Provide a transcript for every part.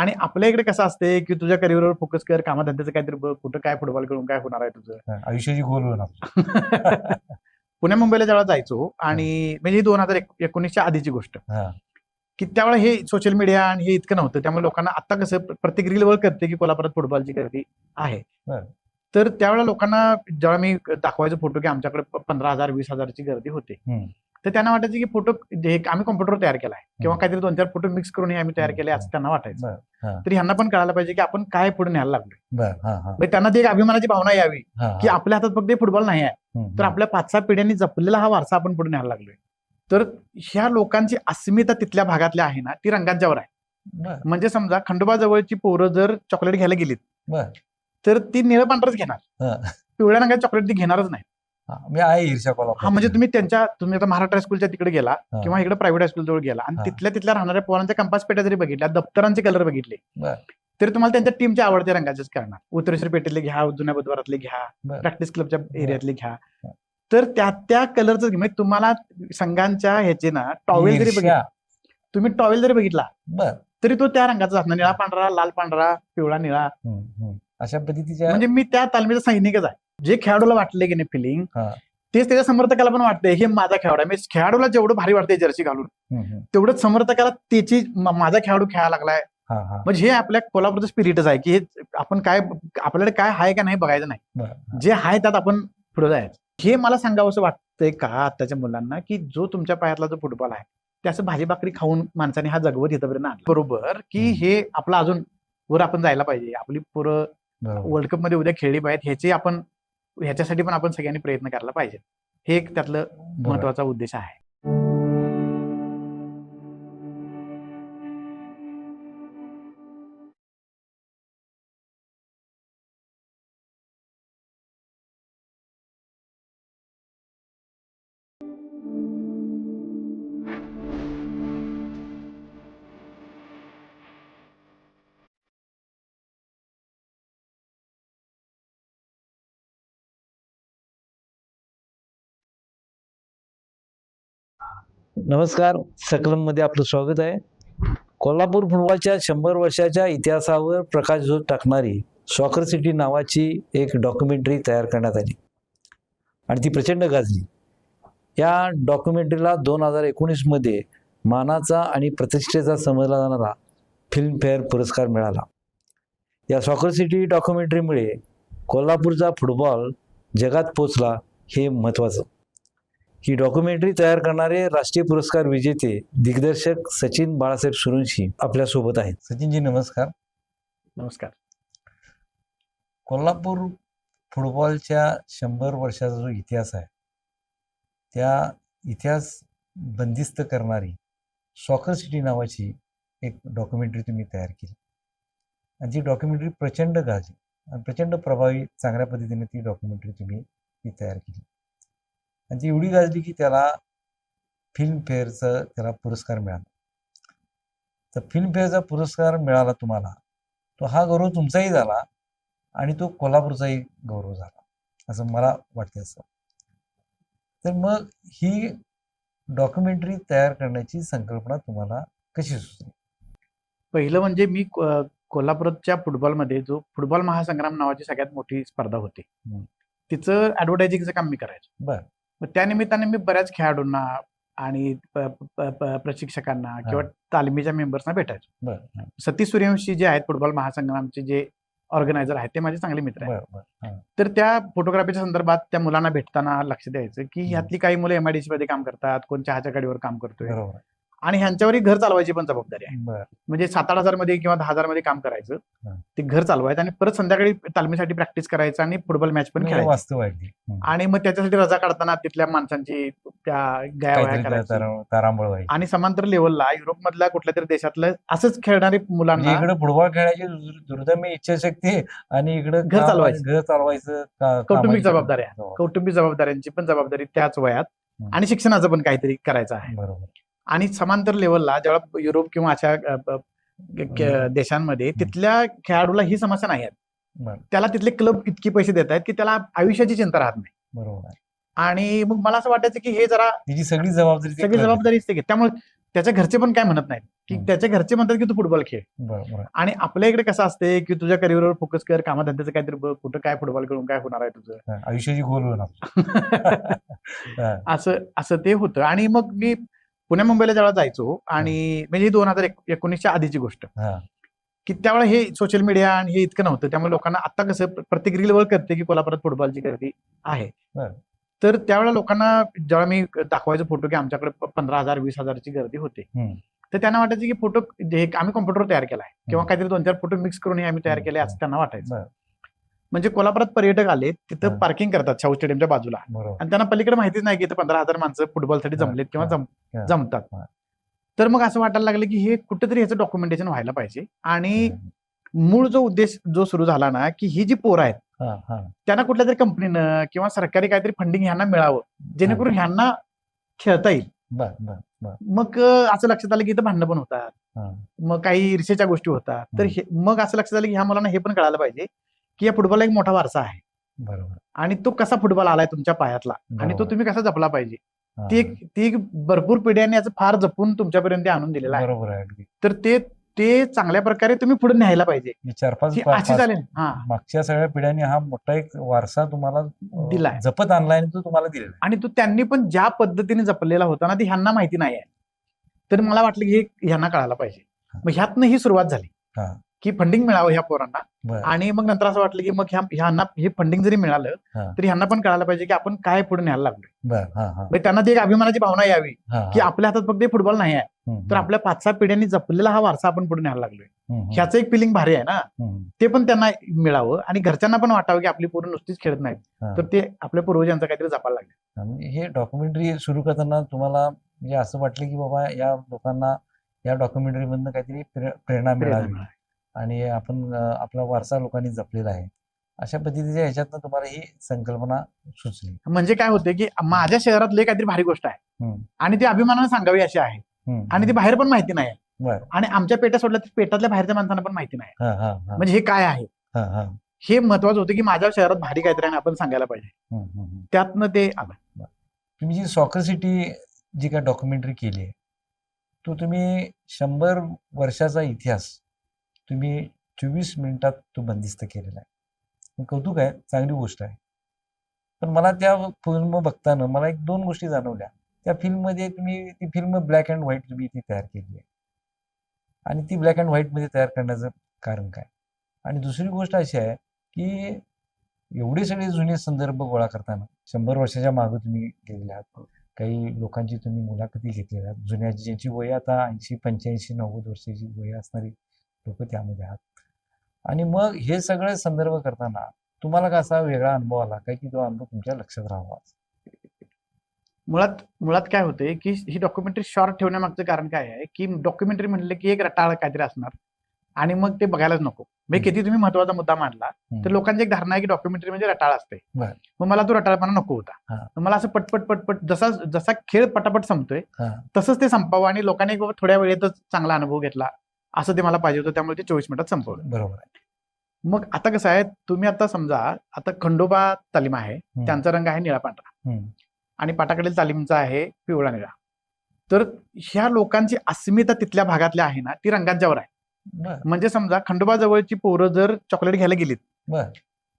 आणि आपल्या इकडे कसं असते की तुझ्या करिअरवर फोकस कर, कामाधंद्याचं काहीतरी बघ, कुठं काय फुटबॉल खेळून काय होणार आहे तुझं. आयुष्याची गोल होणार. पुण्या मुंबईला जेव्हा जायचो आणि म्हणजे ही 2019च्या आधीची गोष्ट, हा की त्यावेळेला हे सोशल मीडिया आणि हे इतकं नव्हतं. त्यामुळे लोकांना आता कसं प्रत्येक रीलवर करते की कोल्हापुरात फुटबॉलची गर्दी आहे. बरं. तर त्यावेळेला लोकांना जेव्हा मी दाखवायचो फोटो की आमच्याकडे 15,000 20,000ची गर्दी होते, तर त्यांना वाटायचं की फोटो आम्ही कॉम्प्युटरवर तयार केलाय किंवा काहीतरी 2-4 फोटो मिक्स करून आम्ही तयार केले असं त्यांना वाटायचं. तर ह्यांना पण कळायला पाहिजे की आपण काय पुढे न्यायला लागलोय. म्हणजे त्यांना ती एक अभिमानाची भावना यावी की आपल्या हातात फक्त फुटबॉल नाही आहे, तर आपल्या 5-6 पिढ्यांनी जपलेला हा वारसा आपण पुढे न्यायला लागलोय. तर ह्या लोकांची अस्मिता तिथल्या भागातल्या आहे ना, ती रंगांच्यावर आहे. म्हणजे समजा खंडोबा जवळची पोरं जर चॉकलेट घ्यायला गेलीत तर ती निळं पांढरच घेणार, पिवळ्या रंगाची चॉकलेट ती घेणारच नाही. मी आहे ईर्ष्या कोल्हापूर. हा म्हणजे तुम्ही आता महाराष्ट्र हायस्कूलच्या तिकडे गेला किंवा इकडे प्रायव्हेट हायस्कूल जवळ गेला आणि तिथल्या राहणाऱ्या पोरांच्या कंपास पेट्या जरी बघितल्या, दप्तरांचे कलर बघितले, तरी तुम्हाला त्यांच्या टीमच्या आवडत्या रंगाचेच करणार. उत्तरेश्वर पेठेतले घ्या, जुन्या बुधवारातले घ्या, प्रॅक्टिस क्लबच्या एरियातले घ्या, तर त्या कलरच म्हणजे तुम्हाला संघांच्या ह्याचे ना टॉवेल जरी बघितला, तुम्ही टॉवेल जरी बघितला तरी तो त्या रंगाचा असणार, निळा पांढरा, लाल पांढरा, पिवळा निळा, अशा पद्धतीच्या. म्हणजे मी त्या तालमीचा सैनिकच आहे. जे खेळाडूला वाटले की नाही फिलिंग, तेच त्याच्या समर्थकाला पण वाटतंय हे माझा खेळाडू आहे. म्हणजे खेळाडूला जेवढं भारी वाटतंय जर्सी घालून, तेवढंच समर्थकाला त्याची माझा खेळाडू खेळायला लागलाय. म्हणजे हे आपल्या कोल्हापूरचं स्पिरिटच आहे की हे आपण काय, आपल्याकडे काय आहे का नाही बघायचं नाही, जे आहे त्यात आपण पुढे जायचं. हे मला सांगावं असं वाटतंय का आताच्या मुलांना, की जो तुमच्या पायातला जो फुटबॉल आहे ते असं भाजी भाकरी खाऊन माणसाने हा जगवत इथपर्यंत आणला बरोबर, की हे आपलं अजून वर आपण जायला पाहिजे, आपली पोरं वर्ल्ड कप मध्ये उद्या खेळली पाहिजेत, ह्याच्यासाठी पण आपण सगळ्यांनी प्रयत्न करायला पाहिजे. हे एक त्यातलं महत्वाचा उद्देश आहे. नमस्कार, सकलम मध्ये आपलं स्वागत आहे. कोल्हापूर फुटबॉलच्या 100 वर्षाच्या इतिहासावर प्रकाशझोत टाकणारी सॉकर सिटी नावाची एक डॉक्युमेंटरी तयार करण्यात आली आणि ती प्रचंड गाजली. या डॉक्युमेंटरीला 2019 मध्ये मानाचा आणि प्रतिष्ठेचा समजला जाणारा फिल्मफेअर पुरस्कार मिळाला. या सॉकर सिटी डॉक्युमेंटरीमुळे कोल्हापूरचा फुटबॉल जगात पोचला, हे महत्त्वाचं. ही डॉक्युमेंटरी तयार करणारे राष्ट्रीय पुरस्कार विजेते दिग्दर्शक सचिन बाळासाहेब सुरवंशी आपल्या सोबत आहेत. सचिनजी नमस्कार. नमस्कार. कोल्हापूर फुटबॉलच्या 100 वर्षाचा जो इतिहास आहे, त्या इतिहास बंदिस्त करणारी सॉकर सिटी नावाची एक डॉक्युमेंटरी तुम्ही तयार केली आणि ती डॉक्युमेंटरी प्रचंड गाजली आणि प्रचंड प्रभावी चांगल्या पद्धतीने ती डॉक्युमेंटरी तुम्ही तयार केली आणि ती एवढी गाजली की त्याला फिल्मफेअरचा त्याला पुरस्कार मिळाला. तर फिल्मफेअरचा पुरस्कार मिळाला तुम्हाला, तो हा गौरव तुमचाही झाला आणि तो कोल्हापूरचाही गौरव झाला असं मला वाटतं. असं तर मग ही डॉक्युमेंटरी तयार करण्याची संकल्पना तुम्हाला कशी सुचली? पहिलं म्हणजे मी कोल्हापूरच्या फुटबॉलमध्ये जो फुटबॉल महासंग्राम नावाची सगळ्यात मोठी स्पर्धा होती, तिचं ऍडव्हर्टायझिंगचं काम मी करायचो. मग त्या निमित्ताने मी बऱ्याच खेळाडूंना आणि प्रशिक्षकांना किंवा तालमीच्या मेंबर्सना भेटायचो. सतीश सूर्यवंशी जे आहेत फुटबॉल महासंग्रामचे जे ऑर्गनायझर आहेत, ते माझे चांगले मित्र आहेत. तर त्या फोटोग्राफीच्या संदर्भात त्या मुलांना भेटताना लक्ष द्यायचं की ह्यातली काही मुलं MIDC मध्ये काम करतात, कोण चहाच्या गाडीवर काम करतोय आणि ह्यांच्यावरही घर चालवायची पण जबाबदारी आहे. म्हणजे 7-8 मध्ये किंवा 10,000 मध्ये काम करायचं, ते घर चालवायचं आणि परत संध्याकाळी तालमीसाठी प्रॅक्टिस करायचं आणि फुटबॉल मॅच पण खेळायची. आणि मग त्याच्यासाठी रजा काढताना तिथल्या माणसांची त्या गाया करायची आणि समांतर लेवलला युरोप मधल्या कुठल्या तरी देशातलं असंच खेळणारी मुलांना इकडे फुटबॉल खेळायची दुर्दम्य इच्छाशक्ती आणि इकडे घर चालवायचं कौटुंबिक जबाबदारी आहे. कौटुंबिक जबाबदाऱ्यांची पण जबाबदारी त्याच वयात आणि शिक्षणाचं पण काहीतरी करायचं आहे. बरोबर. आणि समांतर लेवलला जेव्हा युरोप किंवा अशा देशांमध्ये तिथल्या खेळाडूला ही समस्या नाही आहे, त्याला तिथले क्लब इतके पैसे देत आहेत की त्याला आयुष्याची चिंता राहत नाही. बरोबर. आणि मग मला असं वाटायचं की हे जरा तिची सगळी जबाबदारी असते. त्यामुळे त्याच्या घरचे पण काय म्हणत नाहीत, की हम्म. त्याच्या घरचे म्हणतात की तू फुटबॉल खेळ. बरोबर आणि आपल्या इकडे कसं असते की तुझ्या करिअरवर फोकस कर, कामाधंद्याचं काहीतरी बघ, कुठं काय फुटबॉल खेळून काय होणार आहे तुझं. आयुष्याची गोल होणार. असं असं ते होतं. आणि मग मी पुण्या मुंबईला जेव्हा जायचो, आणि म्हणजे ही 2019च्या आधीची गोष्ट, हा की त्यावेळेला हे सोशल मीडिया आणि हे इतकं नव्हतं. त्यामुळे लोकांना आता कसं प्रत्येक रीलवर करते की कोल्हापुरात फुटबॉलची गर्दी आहे. बरं. तर त्यावेळेला लोकांना जेव्हा मी दाखवायचो फोटो की आमच्याकडे 15,000 20,000ची गर्दी होते, हम्म. तर त्यांना वाटायचं की फोटो आम्ही कॉम्प्युटरवर तयार केलाय किंवा काहीतरी 2-4 फोटो मिक्स करून हे आम्ही तयार केले असं त्यांना वाटायचं. बरं. म्हणजे कोल्हापुरात पर्यटक आले, तिथं हा. पार्किंग करतात शाहू स्टेडियमच्या बाजूला, बरोबर आणि त्यांना पलीकडे माहितीच नाही की इथं 15,000 माणसं फुटबॉलसाठी हा, जमलेत किंवा हा. जमतात. हा. तर मग असं वाटायला लागलं की हे कुठेतरी ह्याचं डॉक्युमेंटेशन व्हायला पाहिजे. आणि हम्म. मूळ जो उद्देश जो सुरू झाला ना, की ही जी पोरं आहेत हा, हा. त्यांना कुठल्या तरी कंपनीनं किंवा सरकारी काहीतरी फंडिंग ह्यांना मिळावं, जेणेकरून ह्यांना खेळता येईल. बर बर बर मग असं लक्षात आलं की इथं भांडणं पण होतात, हा. मग काही ईर्षेच्या गोष्टी होतात. तर मग असं लक्षात आलं की ह्या मुलांना हे पण कळायला पाहिजे की या फुटबॉलला एक मोठा वारसा आहे, बरोबर आणि तो कसा फुटबॉल आलाय तुमच्या पायातला, आणि तो बरोबर. तुम्ही कसा जपला पाहिजे. हा. ती एक भरपूर पिढ्यांनी याचं फार जपून तुमच्यापर्यंत ते आणून दिलेलं आहे. बरोबर आहे अगदी. तर ते चांगल्या प्रकारे तुम्ही पुढे न्यायला पाहिजे. ही 4-5 ही अशी चालेल. हा. मागच्या सगळ्या पिढ्यांनी हा मोठा एक वारसा तुम्हाला दिलाय. जपत आणलाय आणि तो तुम्हाला दिलेला आणि तो त्यांनी पण ज्या पद्धतीने जपलेला होता ना, ती ह्यांना माहिती नाही आहे. तर मला वाटलं की हे ह्यांना कळायला पाहिजे. मग ह्यातनं ही सुरुवात झाली हा. की फंडिंग मिळावं ह्या पोरांना. बरं. आणि मग नंतर असं वाटलं की मग ह्यांना हे फंडिंग जरी मिळालं हा. तरी ह्यांना पण कळायला पाहिजे की आपण काय पुढे न्यायला लागलोय. बर हा हा म्हणजे त्यांना ती एक अभिमानाची भावना यावी हा की आपल्या हातात फक्त फुटबॉल नाही आहे, हम्म, तर आपल्या 5-6 पिढ्यांनी जपलेला हा वारसा आपण पुढे न्यायला लागलोय. हम्म, ह्याचं एक फिलिंग भारी आहे ना, हम्म, ते पण त्यांना मिळावं आणि घरच्यांना पण वाटावं की आपली पोरं नुसतीच खेळत नाहीत, हा. तर ते आपल्या पूर्वजांचं काहीतरी जपायला लागले. म्हणजे हे डॉक्युमेंटरी सुरू करताना तुम्हाला म्हणजे असं वाटलं की बाबा या लोकांना या डॉक्युमेंटरी मधनं काहीतरी प्रेरणा मिळावी आणि आपण आपला वारसा लोकांनी जपलेला आहे, अशा पद्धतीच्या ह्याच्यातनं तुम्हाला ही संकल्पना सुचली. म्हणजे काय होते की माझ्या शहरातली काहीतरी भारी गोष्ट आहे हम्म, आणि ती अभिमानाने सांगावी अशी आहे, हम्म, आणि ती बाहेर पण माहिती नाही, बर आणि आमच्या पेट्या सोडल्या तर पेटातल्या बाहेरच्या माणसांना पण माहिती नाही. हा हा हा म्हणजे हे काय आहे हा हा हे महत्वाचं होतं की माझ्या शहरात भारी काहीतरी आहे आणि आपण सांगायला पाहिजे. हम्म, हम्म. त्यातनं ते आलं. तुम्ही जी सॉकर सिटी जी काय डॉक्युमेंटरी केली आहे, तो तुम्ही 100 वर्षाचा इतिहास तुम्ही 24 मिनिटात तो बंदिस्त केलेला आहे. कौतुक आहे, चांगली गोष्ट आहे. पण मला त्या फिल्म बघताना मला 1-2 गोष्टी जाणवल्या. त्या फिल्ममध्ये तुम्ही ती फिल्म ब्लॅक अँड व्हाईट तुम्ही ती तयार केली आहे, आणि ती ब्लॅक अँड व्हाईटमध्ये तयार करण्याचं कारण काय? आणि दुसरी गोष्ट अशी आहे की एवढे सगळे जुने संदर्भ गोळा करताना 100 वर्षाच्या मागे तुम्ही गेलेले आहात, काही लोकांची तुम्ही मुलाखती घेतलेल्या आहेत, जुन्या ज्यांची वय आता 80, 85, 90 वर्षाची वय असणारी लोक त्यामध्ये आहात, आणि मग हे सगळे संदर्भ करताना तुम्हाला कसा वेगळा अनुभव आला काय की तो अनुभव तुमच्या लक्षात राहावा? मुळात काय होते की ही डॉक्युमेंटरी शॉर्ट ठेवण्यामागचं कारण काय आहे की डॉक्युमेंटरी म्हणलं की एक रटाळ काहीतरी असणार आणि मग ते बघायलाच नको. म्हणजे किती तुम्ही महत्वाचा मुद्दा मांडला तर लोकांची एक धारणा आहे की डॉक्युमेंटरी म्हणजे रटाळ असते. बरं. मग मला तो रटाळपणा नको होता. हा. मग मला असं पटपट पटपट जसा खेळ पटापट संपतोय हा. तसंच ते संपावं आणि लोकांनी एक बाबा थोड्या वेळेतच चांगला अनुभव घेतला असं ते मला पाहिजे होतं, त्यामुळे ते 24 मिनिटात संपवलं. बरोबर आहे. मग आता कसं आहे, तुम्ही आता समजा आता खंडोबा तालीम आहे, त्यांचा रंग आहे निळा पांढरा आणि पाटाकडील तालीमचा आहे पिवळा निळा. तर ह्या लोकांची अस्मिता तिथल्या भागातल्या आहे ना ती रंगांच्यावर आहे. बरं. म्हणजे समजा खंडोबा जवळची पोरं जर चॉकलेट घ्यायला गेलीत बरं.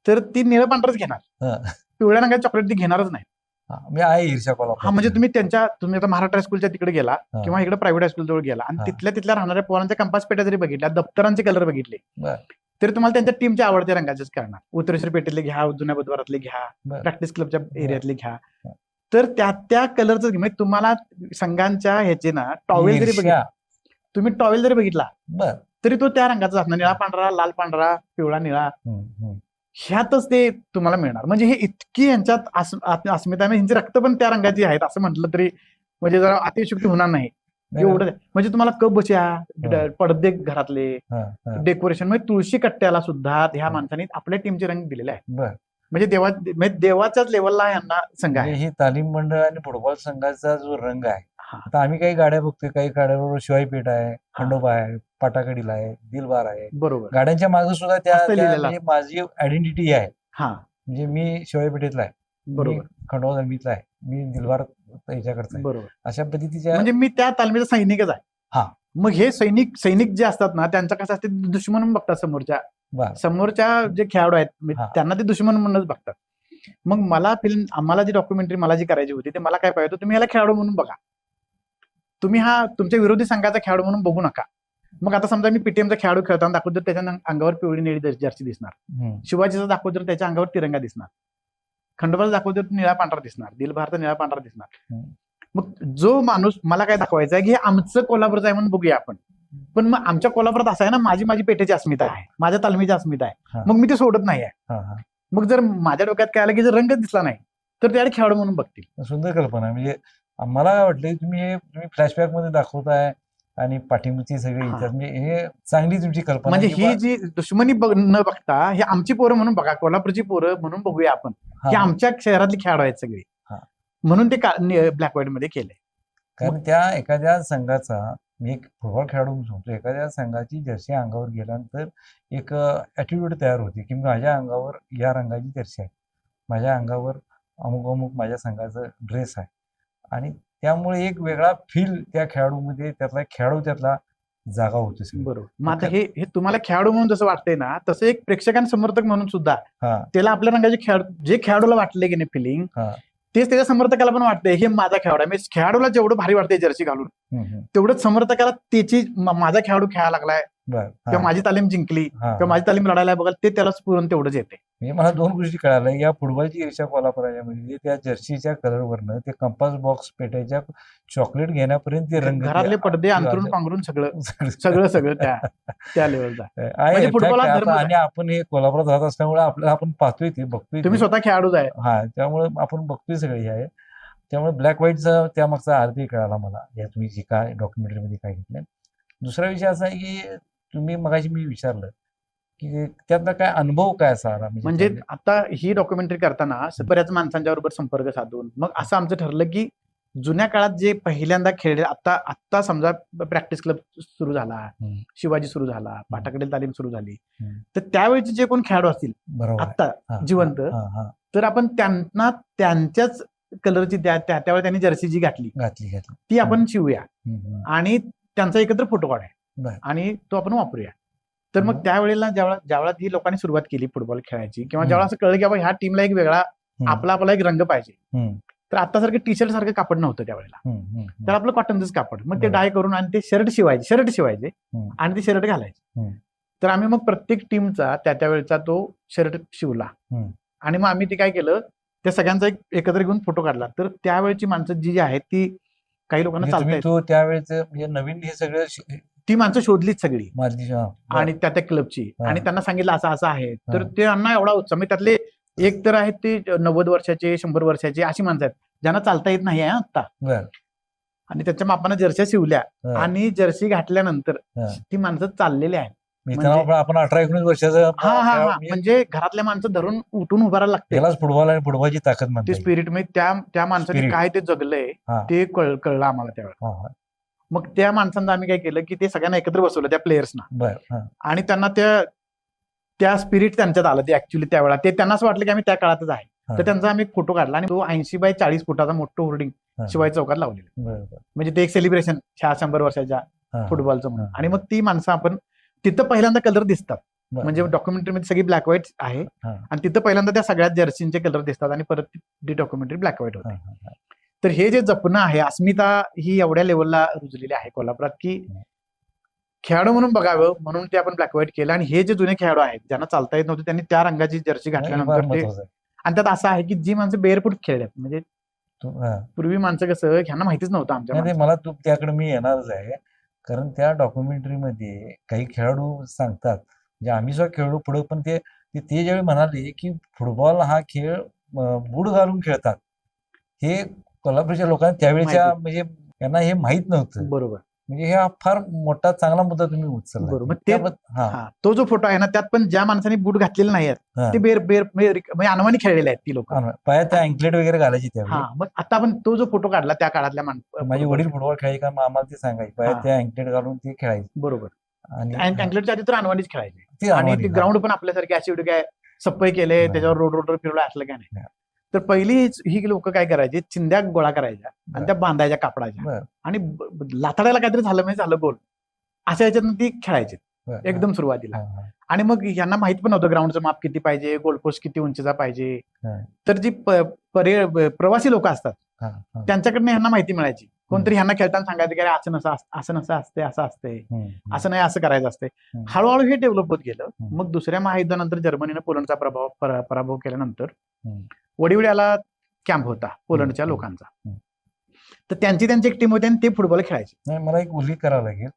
तर ती निळं पांढरच घेणार, हा. पिवळ्या रंगाची चॉकलेट ती घेणारच नाही. मी आहे ईर्ष्या हा, म्हणजे तुम्ही आता महाराष्ट्र हायस्कूलच्या तिकडे गेला हा. किंवा इकडे प्रायव्हेट हायस्कूल जवळ गेला आणि हा. तिथल्या राहणाऱ्या पोरांच्या कंपास पेट्या जरी बघितल्या, दप्तरांचे कलर बघितले, बरं. तरी तुम्हाला त्यांच्या टीमच्या आवडत्या रंगाचेच करणार. उत्तरेश्वर पेठेतले घ्या, जुन्या बुधवारातले घ्या, बरं. प्रॅक्टिस क्लबच्या एरियातले घ्या, बरं. तर त्या कलरच म्हणजे तुम्हाला संघांच्या ह्याचे ना टॉवेल जरी बघितला, तुम्ही टॉवेल जरी बघितला बर तरी तो त्या रंगाचा असणार, निळा पांढरा, लाल पांढरा, पिवळा निळा, ह्यातच ते तुम्हाला मिळणार. म्हणजे हे इतकी यांच्यात अस्मिता आहे, ह्यांची रक्त पण त्या रंगाची आहेत असं म्हटलं तरी म्हणजे जरा अतिशयोक्ती होणार नाही. एवढं म्हणजे तुम्हाला कबच्या पडदे घरातले डेकोरेशन म्हणजे तुळशी कट्ट्याला सुद्धा ह्या माणसांनी आपल्या टीमचे रंग दिलेले आहेत. म्हणजे देवाच्याच लेवलला यांना संघ आहे. ही तालीम मंडळ आणि फुटबॉल संघाचा जो रंग आहे, आता आम्ही काही गाड्या बघतोय, काही गाड्याबरोबर शिवाई पेठ आहे, खंडोबा आहे, पाटाकडील आहे, दिलबार आहे, बरोबर. गाड्यांच्या मागे सुद्धा त्या माझी आयडेंटिटी आहे. हा, म्हणजे मी शिवाई पेठेतला आहे, बरोबर, खंडोबा धर्मीतला आहे, मी दिलबार याच्याकडचा आहे. बरोबर. अशा पद्धतीच्या म्हणजे मी त्या तालमीचा सैनिकच आहे. हा. मग हे सैनिक जे असतात ना, त्यांचं कसं असते, दुश्मन म्हणून बघतात समोरच्या जे खेळाडू आहेत हा. त्यांना ते दुश्मन म्हणूनच बघतात. मग आम्हाला जी डॉक्युमेंटरी मला जी करायची होती, ते मला काय पाहिजे होतं, तुम्ही याला खेळाडू म्हणून बघा, तुम्ही हा तुमच्या विरोधी संघाचा खेळाडू म्हणून बघू नका. मग आता समजा मी पीटीएमचा खेळाडू खेळताना दाखवतो, त्याच्या अंगावर पिवळी निळी जर्सी दिसणार, शिवाजीचा दाखवतो त्याच्या अंगावर तिरंगा दिसणार, खंडोबाचा दाखवतो निळा पांढरा दिसणार, दिलबहारचा निळा पांढरा दिसणार. मग जो माणूस मला काय दाखवायचा आहे की हे आमचं कोल्हापूरचं आहे म्हणून बघूया आपण, पण मग आमच्या कोल्हापुरात असं आहे ना, माझी पेठेची अस्मिता आहे, माझ्या तालमीची अस्मिता आहे, मग मी ते सोडत नाही आहे. मग जर माझ्या डोक्यात काय आलं की जर रंगच दिसला नाही तर त्याला खेळाडू म्हणून बघतील. सुंदर कल्पना आहे. म्हणजे मला काय वाटलं तुम्ही फ्लॅशबॅक मध्ये दाखवताय आणि पाठीमागची सगळी इतिहास, म्हणजे हे चांगली तुमची कल्पना. म्हणजे ही जी दुश्मनी न बघता हे आमची पोरं म्हणून बघा, कोल्हापूरची पोरं म्हणून बघूया आपण, की आमच्या शहरातली खेळाडू आहेत सगळे, म्हणून ते ब्लॅक व्हाईट मध्ये केलंय. कारण त्या एखाद्या संघाचा, मी एक फुटबॉल खेळाडू म्हणून सांगतो, एखाद्या संघाची जर्सी अंगावर गेल्यानंतर एक ऍटिट्यूड तयार होते की माझ्या अंगावर या रंगाची जर्सी आहे, माझ्या अंगावर अमुक माझ्या संघाचा ड्रेस आहे, आणि त्यामुळे एक वेगळा फील त्या खेळाडूमध्ये, त्यातला जागा होते. बरोबर. मग आता हे तुम्हाला खेळाडू म्हणून जसं वाटतंय ना, तसं एक प्रेक्षकांना समर्थक म्हणून सुद्धा त्याला आपल्या रंगाचे जे खेळाडूला वाटले की नाही फिलिंग, तेच त्याच्या समर्थकाला पण वाटतंय हे माझा खेळाडू आहे. म्हणजे खेळाडूला जेवढं भारी वाटतंय जर्सी घालून, तेवढंच समर्थकाला त्याची माझा खेळाडू खेळायला लागलाय किंवा माझी तालीम जिंकली किंवा माझी तालीम लढायला बघाल, ते त्याला स्फुरण तेवढंच येते. म्हणजे मला दोन गोष्टी कळाल्या. या फुटबॉलची ईर्ष्या कोल्हापुराच्या म्हणजे त्या जर्सीच्या कलरवरनं ते कंपास बॉक्स पेटायच्या चॉकलेट घेण्यापर्यंत ते रंग, घरातले पडदे अंतरून पांघरून सगळं त्या लेवलचा आहे फुटबॉल धर्म. आणि आपण हे कोल्हापुरात राहत असल्यामुळे आपल्याला आपण पाहतोय, ते बघतोय, तुम्ही स्वतः खेळाडूच आहे. त्यामुळे आपण बघतोय सगळी आहे. त्यामुळे ब्लॅक व्हाईटचा त्यामागचा अर्थ कळाला मला, या तुम्ही जे काय डॉक्युमेंटरीमध्ये काय घेतलंय. दुसरा विषय असा आहे की तुम्ही मगाशी मी विचारलं की त्यातला काय अनुभव काय असा आला, म्हणजे आता ही डॉक्युमेंटरी करताना बऱ्याच माणसांच्या बरोबर संपर्क साधून मग असं आमचं ठरलं की जुन्या काळात जे पहिल्यांदा खेळले, आता समजा प्रॅक्टिस क्लब सुरू झाला, शिवाजी सुरू झाला, पाटाकडील तालीम सुरू झाली, तर त्यावेळेचे जे कोण खेळाडू असतील आता जिवंत, तर आपण त्यांना त्यांच्याच कलरची त्यावेळी त्यांनी जर्सी जी घातली ती आपण शिवूया आणि त्यांचा एकत्र फोटो काढूया आणि तो आपण वापरूया. तर मग त्यावेळेला ज्यावेळेला ही लोकांनी सुरुवात केली फुटबॉल खेळायची, किंवा ज्यावेळेला असं कळलं की बाबा ह्या टीमला एक वेगळा आपला एक रंग पाहिजे, तर आता सारखं टी शर्ट सारखं कापड नव्हतं त्यावेळेला, तर आपलं कॉटनचंच कापड, मग ते डाय करून आणि ते शर्ट शिवायचे आणि ते शर्ट घालायचे. तर आम्ही मग प्रत्येक टीमचा त्यावेळेचा तो शर्ट शिवला आणि मग आम्ही ते काय केलं, त्या सगळ्यांचा एक एकत्र घेऊन फोटो काढला. तर त्यावेळेची माणसं जी आहेत ती काही लोकांना चालतात, त्यावेळेच नवीन हे सगळं ती माणसं शोधलीच सगळी आणि त्या क्लबची, आणि त्यांना सांगितलं असं आहे. तर त्यांना एवढा उत्साह, म्हणजे त्यातले एक तर आहेत ते 90 वर्षाचे 100 वर्षाचे अशी माणसं आहेत ज्यांना चालता येत नाही आहे आता, आणि त्यांच्या मापानं जर्सी शिवल्या आणि जर्सी घातल्यानंतर ती माणसं चाललेली आहेत. आपण 18-19 वर्षाचं म्हणजे घरातल्या माणसं धरून उठून उभारायला लागते. त्यालाच फुटबॉल आणि फुटबॉलची ताकद म्हणते. स्पिरिट म्हणजे त्या माणसाने काय ते जगलंय ते कळलं आम्हाला त्यावेळेला. मग त्या माणसांना आम्ही काय केलं की ते सगळ्यांना एकत्र बसवलं, त्या प्लेयर्सना, आणि त्यांना त्या स्पिरिट त्यांच्यात आलं. ते ऍक्च्युली त्यावेळेला ते त्यांनाच वाटलं की आम्ही त्या काळातच आहे. तर त्यांचा आम्ही फोटो काढला आणि तो 80x40 फुटाचा मोठं होर्डिंग शिवाजी चौकात लावलेलं, म्हणजे ते एक सेलिब्रेशन 100 वर्षाच्या फुटबॉलचं म्हणून. आणि मग ती माणसं आपण तिथं पहिल्यांदा कलर दिसतात, म्हणजे डॉक्युमेंटरीमध्ये सगळी ब्लॅक व्हाईट आहे आणि तिथं पहिल्यांदा त्या सगळ्यात जर्सींचे कलर दिसतात आणि परत ती डॉक्युमेंटरी ब्लॅक व्हाईट होते. तर हे जे जपणं आहे, अस्मिता ही एवढ्या लेवलला रुजलेली आहे कोल्हापुरात की खेळाडू म्हणून बघावं म्हणून ते आपण ब्लॅक व्हाईट केलं. आणि हे जे जुने खेळाडू आहेत ज्यांना चालता येत नव्हते त्यांनी त्या रंगाची जर्सी घातल्यानंतर ते, आणि त्यात असं आहे की जी माणसं बेअरफूट खेळल्यात, म्हणजे पूर्वी माणसं कसं ह्यांना माहितीच नव्हतं आमच्या. मला त्याकडे मी येणारच आहे, कारण त्या डॉक्युमेंटरीमध्ये काही खेळाडू सांगतात म्हणजे आम्ही सुद्धा खेळलो पुढे, पण ते ज्यावेळी म्हणाले की फुटबॉल हा खेळ बूट घालून खेळतात, हे कोल्हापूरच्या लोकांना त्यावेळेच्या म्हणजे यांना हे माहित नव्हतं. बरोबर. म्हणजे हा फार मोठा चांगला मुद्दा तुम्ही उचलला. बरोबर. तो जो फोटो आहे ना त्यात पण ज्या माणसाने बूट घातलेले नाही आहेत ते म्हणजे अनवाणी खेळलेले आहेत ती लोक, पायात त्या अँकलेट वगैरे घालायची त्यावेळी. मग आता आपण तो जो फोटो काढला त्या काळातल्या माझे वडील फुटबॉल खेळायचे का आम्हाला ते सांगायचे, पायात त्या अँकलेट घालून ते खेळायचे. बरोबर. आणि अँकलेटच्या आधी तर अनवाणीच खेळायचे, आणि ते ग्राउंड पण आपल्यासारखे अशी काय सप्पई केले त्याच्यावर रोड फिरवलं असलं काय नाही. तर पहिली ही लोक काय करायची, चिंध्या गोळा करायच्या आणि त्या बांधायच्या कापडाच्या बरं. आणि लाथाडायला काहीतरी झालं म्हणजे झालं गोल, अशा याच्यातून ती खेळायची बरं. एकदम सुरुवातीला. हा, हा. आणि मग यांना माहित पण नव्हतं ग्राउंडचं माप किती पाहिजे, गोलपोस्ट किती उंचीचा पाहिजे. हा. तर जी प्रवासी लोक असतात हा, हा. त्यांच्याकडनं ह्यांना माहिती मिळायची. कोणतरी ह्यांना खेळताना सांगायचं की अरे असं नसं असं नसं असते, असं असते, असं नाही, असं करायचं असते. हळूहळू हे डेव्हलप होत गेलं. मग दुसऱ्या महायुद्धानंतर जर्मनीनं पोलंडचा पराभव केल्यानंतर वडिवड्याला कॅम्प होता पोलंडच्या लोकांचा. तर त्यांची एक टीम होती आणि ते फुटबॉल खेळायचे. नाही, मला एक उल्लेख करावा लागेल.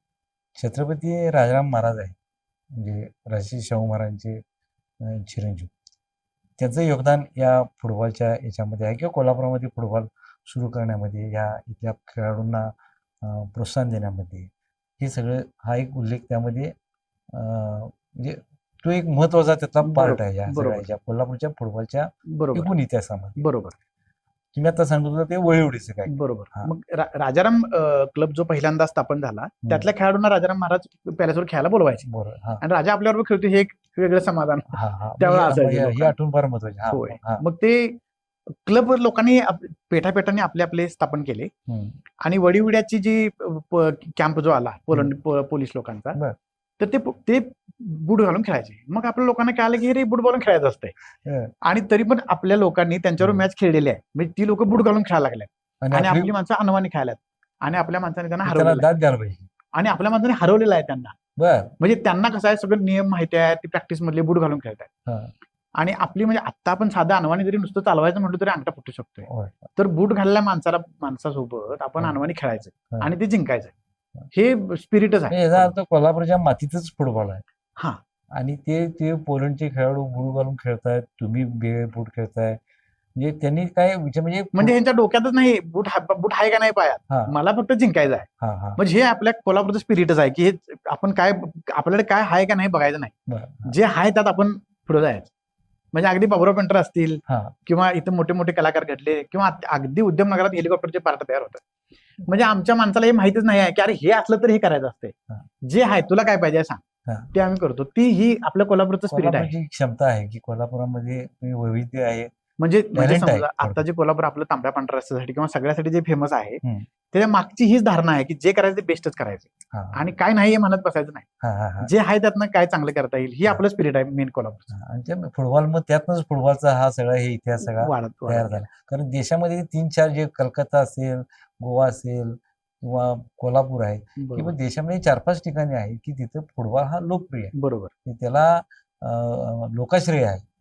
छत्रपती राजाराम महाराज आहे, म्हणजे राजश्री शाहू महाराजांचे चिरंजीव. त्याचं योगदान या फुटबॉलच्या याच्यामध्ये आहे किंवा कोल्हापुरामध्ये फुटबॉल सुरू करण्यामध्ये, या इथल्या खेळाडूंना प्रोत्साहन देण्यामध्ये, हे सगळं हा एक उल्लेख त्यामध्ये म्हणजे तो एक महत्वाचा त्यातला पार्ट आहे या सगळ्या कोल्हापूरच्या फुटबॉलच्या एकूण इतिहासामध्ये. बरोबर. तुम्ही आता सांगत होता ते वळीवडीचं काय. बरोबर. मग राजाराम क्लब जो पहिल्यांदा स्थापन झाला त्यातल्या खेळाडूंना राजाराम महाराज पॅलेसवर खेळायला बोलवायचे. बरोबर. आणि राजा आपल्याबरोबर खेळतो हे एक वेगळं समाधान त्यावेळेला असायचं. ही आठवण फार महत्वाची. होय. मग ते क्लब लोकांनी पेठापेठाने आपले स्थापन केले आणि वडीवड्याची जी कॅम्प जो आला पोलीस लोकांचा, तर ते बूट घालून खेळायचे. मग आपल्या लोकांना कळालं की हे बूट घालून खेळायचं असतंय. आणि तरी पण आपल्या लोकांनी त्यांच्यावर मॅच खेळलेली आहे, म्हणजे ती लोक बूट घालून खेळायला लागल्यात आणि आपली माणसं अनवानी खेळाल्यात आणि आपल्या माणसाने त्यांना हरवलं आणि आपल्या माणसाने हरवलेलं आहे त्यांना. म्हणजे त्यांना कसं आहे, सगळं नियम माहिती आहे, ती प्रॅक्टिस मधले बूट घालून खेळतात. आणि आपली म्हणजे आता आपण साधा अनवाणी जरी नुसतं चालवायचं म्हटलं तरी अंगठा फुटू शकतोय. तर बूट घाललेल्या माणसासोबत आपण अनवाणी खेळायचं आणि ते जिंकायचं, हे स्पिरिटच आहे. याचा अर्थ कोल्हापूरच्या मातीतच फुटबॉल आहे. हा. आणि ते पोलंडचे खेळाडू बूट घालून खेळतायत, तुम्ही बूट खेळताय, म्हणजे त्यांनी काय म्हणजे यांच्या डोक्यातच नाही बूट आहे का नाही पायात, मला फक्त जिंकायचं आहे. म्हणजे हे आपल्या कोल्हापूरचं स्पिरिटच आहे की हे आपण काय, आपल्याकडे काय आहे का नाही बघायचं नाही, जे आहे त्यात आपण पुढे जायचं. म्हणजे अगदी बाबुराव पेंटर असतील किंवा इथं मोठे मोठे कलाकार घडले किंवा अगदी उद्यमनगरात हेलिकॉप्टरचे पार्ट तयार होतात. म्हणजे आमच्या माणसाला हे माहितीच नाही आहे की अरे हे असलं तर हे करायचं असते, जे आहे तुला काय पाहिजे सांग, ते आम्ही करतो. ती ही आपल्या कोल्हापूरचं स्पिरिट आहे, क्षमता आहे की कोल्हापुरामध्ये वैविध्य आहे. म्हणजे समजा आता जे कोल्हापूर आपलं तांबड्या पांढऱ्या रस्त्यासाठी किंवा सगळ्यासाठी जे फेमस आहे, त्याच्या मागची हीच धारणा आहे की जे करायचं ते बेस्टच करायचं आणि काय नाही हे म्हणत बसायचं नाही, जे आहे त्यातनं काय चांगलं करता येईल, ही आपलं स्पिरिट आहे मेन कोल्हापूरचं. आणि फुटबॉल मग त्यातनंच फुटबॉलचा हा सगळा हे इतिहास सगळा तयार झाला. कारण देशामध्ये 3-4 जे कलकत्ता असेल, गोवा असेल किंवा कोल्हापूर आहे किंवा देशामध्ये 4-5 ठिकाणी आहे की तिथं फुटबॉल हा लोकप्रिय आहे. बरोबर. त्याला लोकाश्रय आहे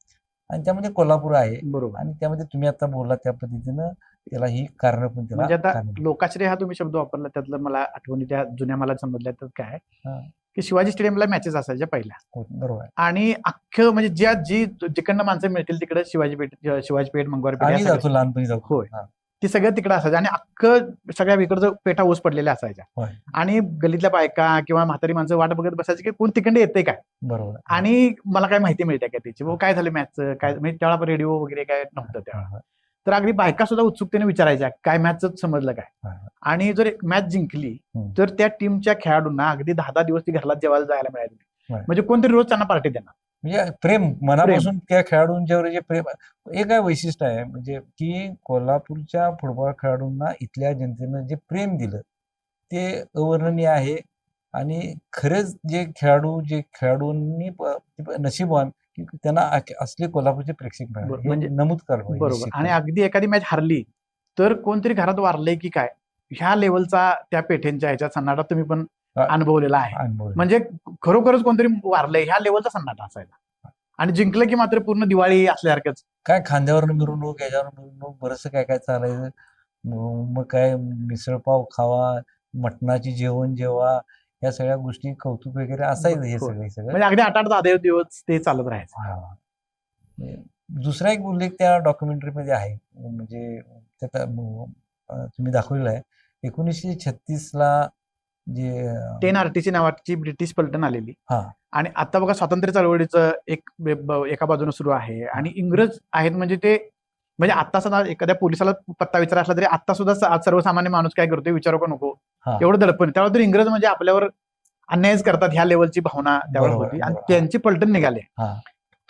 आणि त्यामध्ये कोल्हापूर आहे. बरोबर. आणि त्यामध्ये तुम्ही आता बोलला त्या पद्धतीनं त्याला ही कारण पण त्याला, म्हणजे आता लोकाश्रय हा तुम्ही शब्द वापरला, त्यातलं मला आठवणी त्या जुन्या मला समजल्या तर काय की शिवाजी स्टेडियमला मॅचेस असायच्या पहिल्या. बरोबर. आणि अख्खं म्हणजे जिकडनं माणसं मिळतील तिकडे शिवाजीपेठ मंगळवारपेठ लहानपणी जाऊ. होय. ती सगळं तिकडे असायचं आणि अख्खं सगळ्या इकडचं पेठा ऊस पडलेल्या असायच्या आणि गलीतल्या बायका किंवा म्हातारी माणसं वाट बघत बसायची की कोण तिकडे येते काय. बरोबर. आणि मला काय माहिती मिळते का त्याची, काय झालं मॅचचं काय, म्हणजे त्यावेळेला रेडिओ वगैरे काय नव्हतं त्यावेळेला. तर अगदी बायका सुद्धा उत्सुकतेने विचारायच्या काय मॅचच समजलं काय. आणि जर मॅच जिंकली तर त्या टीमच्या खेळाडूंना अगदी 10-10 दिवस ती घराला जेवायला जायला मिळायचं नाही, म्हणजे कोणतरी रोज त्यांना पार्टी देणार. म्हणजे प्रेम मनापासून त्या खेळाडूंच्यावर जे प्रेम, हे काय वैशिष्ट्य आहे म्हणजे की कोल्हापूरच्या फुटबॉल खेळाडूंना इथल्या जनतेनं जे प्रेम दिलं ते अवर्णनीय आहे. आणि खरेच जे खेळाडूंनी नशीबवान की त्यांना असले कोल्हापूरचे प्रेक्षक मिळाले, म्हणजे नमूद करावं. बरोबर. आणि अगदी एखादी मॅच हरली तर कोणतरी घरात वारलंय की काय, ह्या लेवलचा त्या पेठेंच्या ह्याच्या सन्नाटा तुम्ही पण अनुभवलेला आहे. म्हणजे खरोखरच कोणतरी वारलंय ह्या लेवलचा सन्नाटा असायचा. आणि जिंकलं की मात्र पूर्ण दिवाळी असल्यासारखंच, काय खांद्यावर मिरवणूक, याच्यावर मिरवणूक, बरंचसं काय काय चालायचं. मग काय मिसळपाव खावा, मटणाची जेवण जेवा, या सगळ्या गोष्टी कौतुक वगैरे असायचं. हे सगळं म्हणजे अगदी 8-8 दिवस ते चालत राहायचं. दुसरा एक उल्लेख त्या डॉक्युमेंटरीमध्ये आहे, म्हणजे त्यात तुम्ही दाखवलेला आहे 1936ला जे 10 RTC नावाची ब्रिटिश पलटण आलेली. आणि आता बघा स्वातंत्र्य चळवळीचं एका बाजूने सुरू आहे आणि इंग्रज आहेत. म्हणजे आता सुद्धा एखाद्या पोलिसाला पत्ता विचार असला तरी आता सुद्धा सर्वसामान्य माणूस काय करतोय विचारू का नको, एवढं दडपण. त्यावेळेला तर इंग्रज म्हणजे आपल्यावर अन्यायच करतात ह्या लेवलची भावना त्यावेळेस होती आणि त्यांची पलटण निघाले.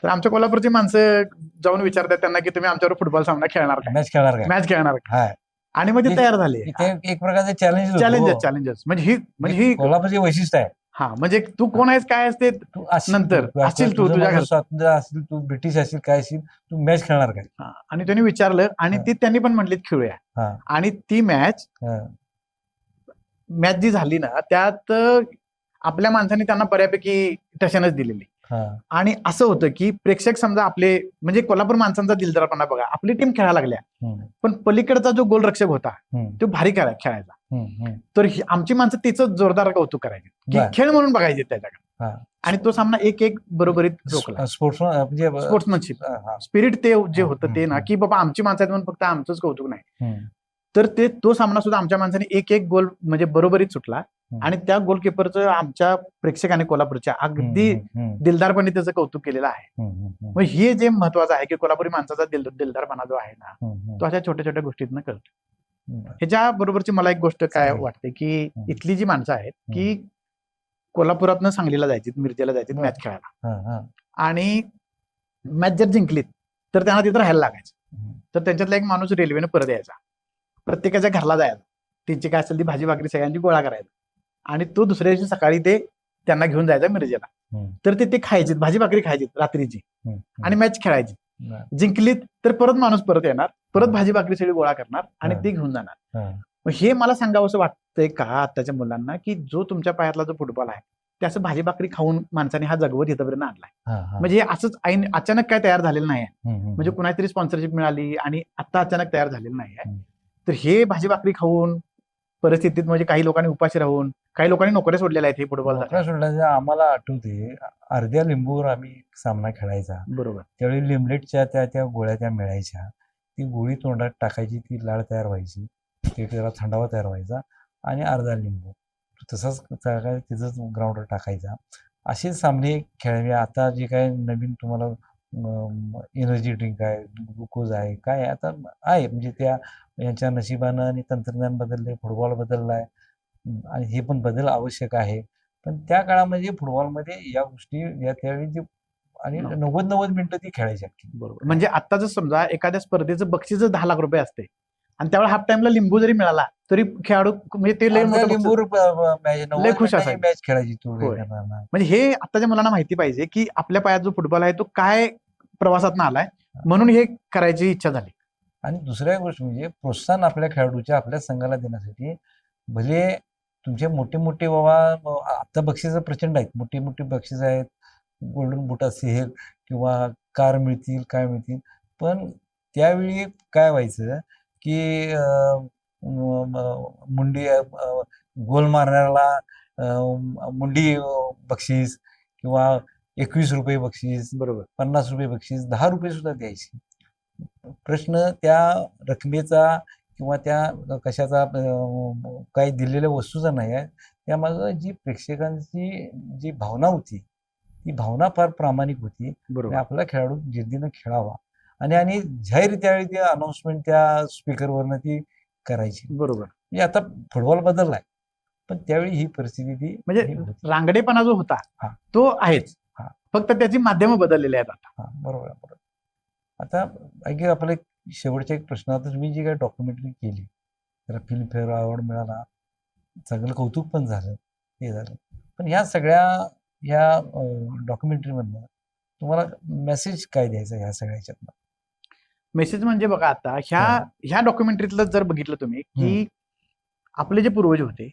तर आमच्या कोल्हापूरची माणसं जाऊन विचारतात त्यांना की तुम्ही आमच्यावर फुटबॉल सामना खेळणार का, मॅच खेळणार काय? मॅच खेळणार का, हा, आणि मग ते ते- तयार झाले. ते एक प्रकारचे चॅलेंज चॅलेंजेस म्हणजे ही कोल्हापूरचे वैशिष्ट्य आहे. हा म्हणजे तू कोण आहेस काय आहेस ते तू अशील नंतर तू, असशील तू, तुझं तुझ्या माझं घरात. स्वातंत्र्य असेल, तू ब्रिटिश असेल, काय असेल, तू मॅच खेळणार काय? हा, आणि त्यांनी विचारलं आणि हा. ती त्यांनी पण म्हटलीत खेळूया. हा. आणि ती मॅच हा. जी झाली ना त्यात आपल्या माणसाने त्यांना बऱ्यापैकी टशनच दिलेली. हा. आणि असं होतं की प्रेक्षक समजा आपले म्हणजे कोल्हापूर माणसांचा दिलदारपणा बघा, आपली टीम खेळायला लागल्या हम्म. पण पलीकडचा जो गोलरक्षक होता हम्म. तो भारी खेळायचा. हम्म. हम्म. तर आमची माणसं तिचं जोरदार कौतुक करायची की बर. खेळ म्हणून बघायचे त्याच्याकडे. हा. आणि तो सामना 1-1 बरोबरीत रोखला. स्पोर्ट्स म्हणजे स्पोर्ट्समनशिप हा. स्पिरिट ते जे होतं ते ना हम्म. की बाबा आमची माणसं आहेत म्हणून फक्त आमचंच कौतुक नाही, हम्म. तर तो सामना सुद्धा आमच्या माणसाने 1-1 गोल म्हणजे बरोबरीत सुटला. हम्म. आणि त्या गोलकीपरचं आमच्या प्रेक्षकांनी कोल्हापूरच्या अगदी हम्म. दिलदारपणे त्याचं कौतुक केलेलं आहे. हम्म. मग हे जे महत्वाचं आहे की कोल्हापुरी माणसाचा दिलदारपणा जो आहे ना हम्म. तो अशा छोट्या छोट्या गोष्टीतनं कळतो. हम्म. ह्याच्या बरोबरची मला एक गोष्ट काय चालेल. वाटते की हम्म. इथली जी माणसं आहेत की कोल्हापुरातनं सांगलीला जायची, मिरजेला जायची बरं. मॅच खेळायला, हा. हा. आणि मॅच जर जिंकलीत तर त्यांना तिथं राहायला लागायचं. हम्म. तर त्यांच्यातला एक माणूस रेल्वेनं परत यायचा, प्रत्येकाच्या घरला जायचा, त्यांची काय असेल ती भाजी भाकरी सगळ्यांची गोळा करायचा, आणि तो दुसऱ्या दिवशी सकाळी ते त्यांना घेऊन जायचा मिरजेला. हम्म. तर ते खायचे, भाजी भाकरी खायची रात्रीची, हम्म. आणि मॅच खेळायची. बरं. जिंकलीत तर परत माणूस परत येणार, परत भाजी भाकरी सगळी गोळा करणार आणि हा. ती घेऊन जाणार. हा. मग हे मला सांगावं असं वाटतंय का आताच्या मुलांना की जो तुमच्या पायातला जो फुटबॉल आहे ते असं भाजी भाकरी खाऊन माणसाने हा जगवत इथपर्यंत आणलाय. हा. हा. म्हणजे हे असंच अचानक काय तयार झालेलं नाही आहे, हम्म. म्हणजे कुणातरी स्पॉन्सरशिप मिळाली आणि आता अचानक तयार झालेलं नाही आहे. हम्म. तर हे भाजी भाकरी खाऊन परिस्थितीत म्हणजे काही लोकांनी उपाशी राहून, काही लोकांनी नोकऱ्या सोडलेल्या आहेत हे फुटबॉल. नोकऱ्या सोडल्याचं आम्हाला आठवते, अर्ध्या लिंबूवर आम्ही सामना खेळायचा. बरोबर. त्यावेळी लिमलेटच्या त्या गोळ्या त्या मिळायच्या, ती गोळी तोंडात टाकायची, ती लाळ तयार व्हायची, ते त्याला थंडावा तयार व्हायचा, आणि अर्धा लिंबू तसंच तिथंच ग्राउंडवर टाकायचा. असे सामने खेळावे. आता जे काय नवीन तुम्हाला एनर्जी ड्रिंक आहे, ग्लुकोज आहे, काय आहे, आता आहे म्हणजे त्या यांच्या नशिबानं आणि तंत्रज्ञान बदलले, फुटबॉल बदलला आहे, आणि हे पण बदल आवश्यक आहे. पण त्या काळामध्ये फुटबॉलमध्ये या गोष्टी त्यावेळी जे आणि 90 मिनिटं ती खेळायची अख्खी. बरोबर. म्हणजे आता जर समजा एखाद्या स्पर्धेचं बक्षीस 10 लाख रुपये असते आणि त्यावेळेला हाफ टाइमला लिंबू जरी मिळाला तरी खेळाडू म्हणजे ते लय मोठं बक्षीस. लय खुश असायचे. मॅच खेळायची तू. होय. म्हणजे हे आताच्या मुलांना माहिती पाहिजे की आपल्या पायात जो फुटबॉल आहे तो काय प्रवासातनं आलाय, म्हणून हे करायची इच्छा झाली. आणि दुसऱ्या गोष्ट म्हणजे प्रोत्साहन आपल्या खेळाडूच्या, आपल्या संघाला देण्यासाठी, भले तुमचे मोठे मोठे बाबा आता बक्षीस प्रचंड आहेत, मोठी मोठी बक्षीस आहेत, गोल्डन बूट असेल किंवा कार मिळतील, काय मिळतील, पण त्यावेळी काय व्हायचं की मुंडी गोल मारणाऱ्याला मुंडी बक्षीस, किंवा 21 रुपये बक्षीस, बरोबर. 50 रुपये बक्षीस, 10 रुपये सुद्धा द्यायचे. प्रश्न त्या रकमेचा किंवा त्या कशाचा काही दिलेल्या वस्तूचा नाही आहे, त्यामागं जी प्रेक्षकांची जी भावना होती ती भावना फार प्रामाणिक होती. बरोबर. आपला खेळाडू जिद्दीनं खेळावा, आणि जाहीर त्यावेळी ती अनाउन्समेंट त्या स्पीकरवरनं ती करायची. बरोबर. म्हणजे आता फुटबॉल बदललाय, पण त्यावेळी ही परिस्थिती ती म्हणजे होती. रांगडेपणा जो होता हा. तो आहेच, हा. फक्त त्याची माध्यमं बदललेली आहेत आता. हा, बरोबर आहे, बरोबर. आता ऐक, आपला एक शेवटचा एक प्रश्न. आता तुम्ही जी काही डॉक्युमेंटरी केली, त्याला फिल्मफेअर अवॉर्ड मिळाला, चांगलं कौतुक पण झालं, हे झालं, पण ह्या सगळ्या ह्या डॉक्युमेंटरीमधनं तुम्हाला मेसेज काय द्यायचा ह्या सगळ्याच्यातनं? मेसेज म्हणजे बघा आता ह्या डॉक्युमेंटरीतलं जर बघितलं तुम्ही की आपले जे पूर्वज होते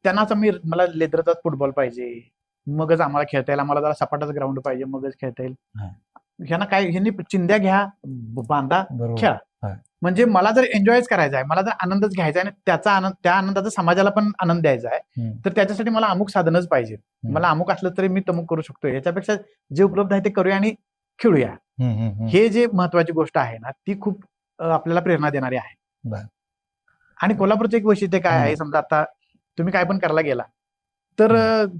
त्यांनाच मला लेदरचाच फुटबॉल पाहिजे, मगच आम्हाला खेळता येईल, आम्हाला जरा सपाटाच ग्राउंड पाहिजे, मगच खेळता येईल. ह्यांना काय, ह्यांनी चिंध्या घ्या, बांधा, खेळा. म्हणजे मला जर एन्जॉयच करायचा आहे, मला जर आनंदच घ्यायचा आहे आणि त्याचा आनंद, त्या आनंदाचा समाजाला पण आनंद द्यायचा आहे, तर त्याच्यासाठी मला अमुक साधनच पाहिजे. मला अमुक असलं तरी मी तमुक करू शकतो, याच्यापेक्षा जे उपलब्ध आहे ते करूया आणि खेळूया. हे जे महत्वाची गोष्ट आहे ना ती खूप आपल्याला प्रेरणा देणारी आहे. आणि कोल्हापूरचं एक वैशिष्ट्य काय आहे, समजा आता तुम्ही काय पण करायला गेला तर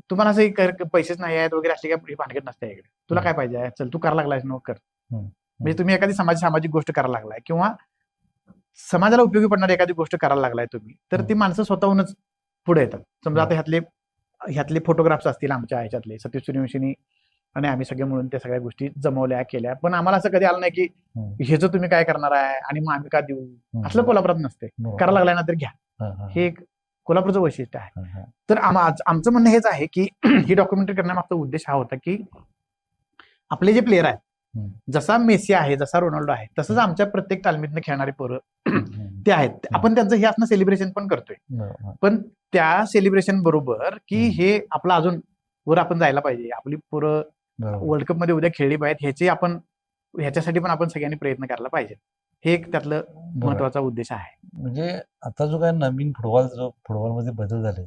तुम्हाला असं पैसेच नाही आहेत वगैरे अशी काही भानगड नसते इकडे. तुला काय पाहिजे आहे, चल तू करायला लागलायस नो कर. म्हणजे तुम्ही एखादी सामाजिक गोष्ट करायला लागलाय किंवा समाजाला उपयोगी पडणारी एखादी गोष्ट करायला लागलाय तुम्ही, तर ती माणसं स्वतःहूनच पुढे येतात. समजा आता ह्यातले फोटोग्राफ्स असतील आमच्या ह्याच्यातले, सतीश सूर्यवंशींनी आणि आम्ही सगळे मिळून त्या सगळ्या गोष्टी जमवल्या केल्या. पण आम्हाला असं कधी आलं नाही की हम्म. ह्याचं तुम्ही काय करणार आहे आणि मग आम्ही का देऊ, असलं कोल्हापुरात नसते. बरोबर. करायला लागलाय ना तर घ्या, हा, हा, हे एक कोल्हापूरचं वैशिष्ट्य आहे. हा, हा. तर आमचं म्हणणं हेच आहे की ही डॉक्युमेंटरी करण्यामागचा उद्देश हा होता की आपले जे प्लेयर आहेत, हम्म. जसा मेसी आहे, जसा रोनाल्डो आहे, तसंच आमच्या प्रत्येक तालमीतनं खेळणारी पोरं हम्म. ते आहेत. आपण त्यांचं हे असणं सेलिब्रेशन पण करतोय, बरोबर. पण त्या सेलिब्रेशन बरोबर की हे आपलं अजून वर आपण जायला पाहिजे, आपली पोरं बरोबर. वर्ल्ड कप मध्ये उद्या खेळली पाहिजेत, ह्याच्यासाठी पण आपण सगळ्यांनी प्रयत्न करायला पाहिजे. हे एक त्यातलं बरोबर. महत्वाचा उद्देश आहे. म्हणजे आता जो काय नवीन फुटबॉलमध्ये बदल झाले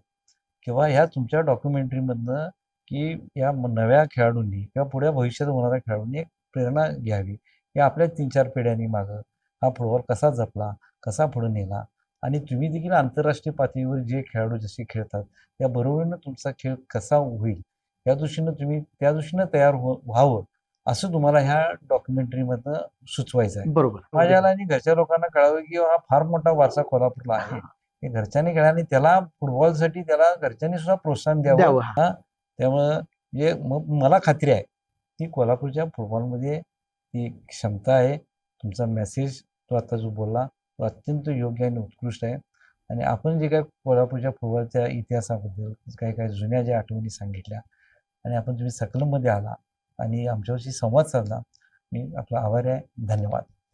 किंवा ह्या तुमच्या डॉक्युमेंटरीमधनं की या नव्या खेळाडूंनी किंवा पुढे भविष्यात होणाऱ्या खेळाडूंनी एक प्रेरणा घ्यावी की आपल्या 3-4 पिढ्यांनी मागं हा फुटबॉल कसा जपला, कसा पुढे नेला आणि तुम्ही देखील आंतरराष्ट्रीय पातळीवर जे खेळाडू जसे खेळतात त्या बरोबरीनं तुमचा खेळ कसा होईल या दृष्टीनं तुम्ही त्या दृष्टीनं तयार व्हावं असं तुम्हाला ह्या डॉक्युमेंटरीमधनं सुचवायचं आहे. बरोबर. माझ्याला आणि घरच्या लोकांना कळावं की हा फार मोठा वारसा कोल्हापूरला आहे. हे घरच्यांनी कळालं त्याला फुटबॉलसाठी त्याला घरच्यांनी सुद्धा प्रोत्साहन द्यावं. हा. त्यामुळं जे मला खात्री आहे की कोल्हापूरच्या फुटबॉलमध्ये ती क्षमता आहे. तुमचा मेसेज तो आता जो बोलला तो अत्यंत योग्य आणि उत्कृष्ट आहे आणि आपण जे काय कोल्हापूरच्या फुटबॉलच्या इतिहासाबद्दल काही जुन्या ज्या आठवणी सांगितल्या आणि आपण तुम्ही सकलमध्ये आला आणि आमच्याशी संवाद साधला. मी आपला आभारी आहे. धन्यवाद.